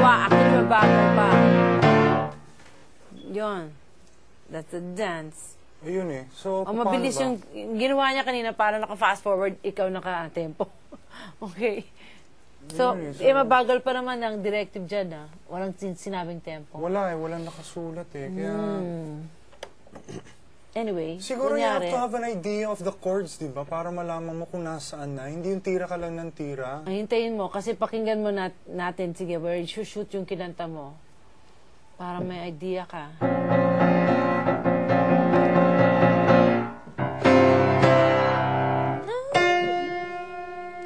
ginawa. Actually, mabagal pa. Yun. That's a dance. Ayun eh. So, Ang mabilis yung ginawa niya kanina para naka-fast forward, ikaw naka-tempo. Okay. So, mabagal pa naman ang directive dyan, ah. Walang sinabing tempo. Wala eh. Walang nakasulat eh. Kaya... Anyway, siguro you have kunyari, to have an idea of the chords, di ba? Para malaman mo kung nasaan na. Hindi yung tira ka lang ng tira. ay, hintayin mo, kasi pakinggan mo natin, sige, where you shoot yung kinanta mo. Para may idea ka.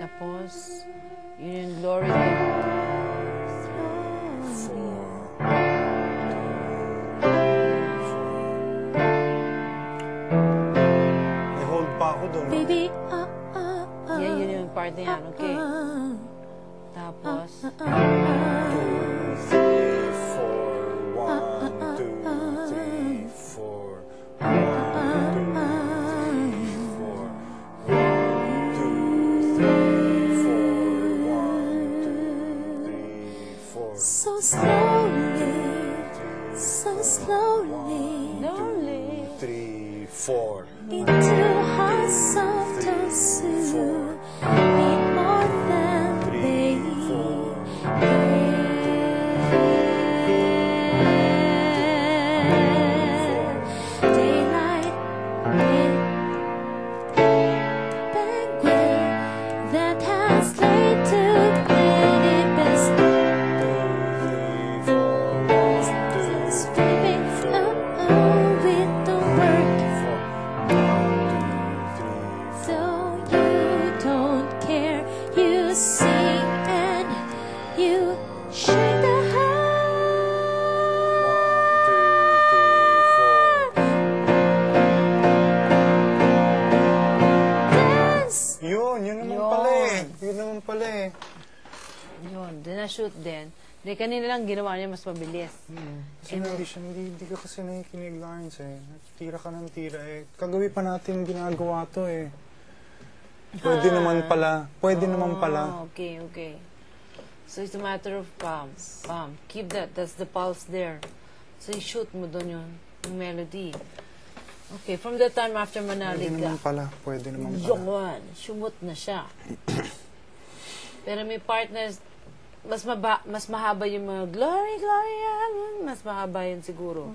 Tapos, yun yung glory. May hold pa ako doon. Baby, Yan, yun yung part na yan, okay? Tapos, 2, 3, 4. 1, 2, 3, 4. so slowly, so slowly, 3, 4. into hearts of those who need more than they daylight in penguin that has laid too many best sweeping with the work. So you don't care, you sing and you shake the dance. Yun naman Yun. pala eh. Yun naman pala eh. yun, din na-shoot din. Di, kanina lang ginawa niya mas mabilis. Kasi hindi ka kasi nakikinig, Lawrence eh. Tira ka ng tira eh. Kagabi pa natin ginagawa to eh. Pwede naman pala. Pwede naman pala. Okay, okay. So it's a matter of keep that. That's the pulse there. So i-shoot mo doon yung melody. Okay, from the time after Pwede manalig naman ka, pala. Pwede naman pala. yun, sumut na siya. Pero may partners, mas mahaba yung mga glory, glory, mas mahaba yun siguro.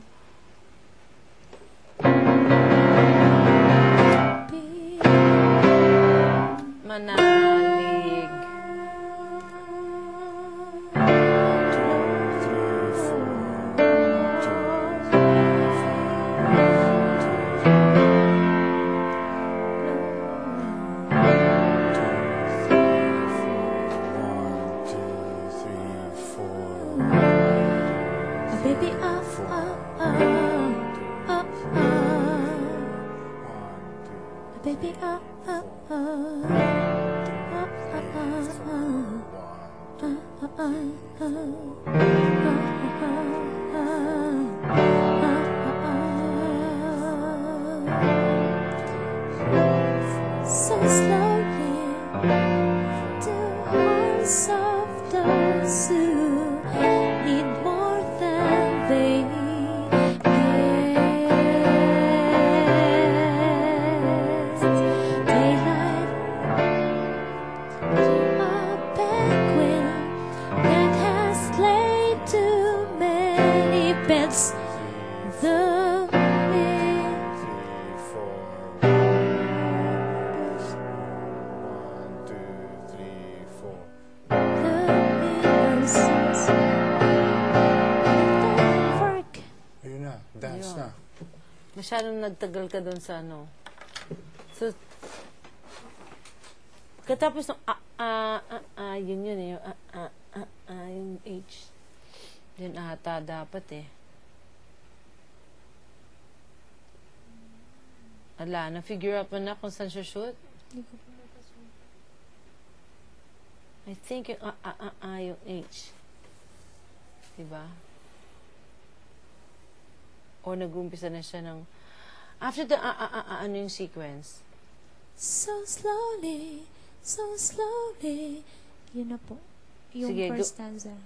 Manalig. Baby, baby, so slowly to hearts of those who need more than they get. Daylight to a penguin that has laid too many beds. The wind Ayun na. Dance na. Masyadong nagtagal ka doon sa ano. So, katapos ng yun eh, yung H. Yun ata dapat eh. Ala, na-figure out mo na kung saan siya shoot? I think yung yung H. Diba? O nag-umpisa na siya ng... After the ano yung sequence? so slowly, yun na po. Yung Sige, first stanza.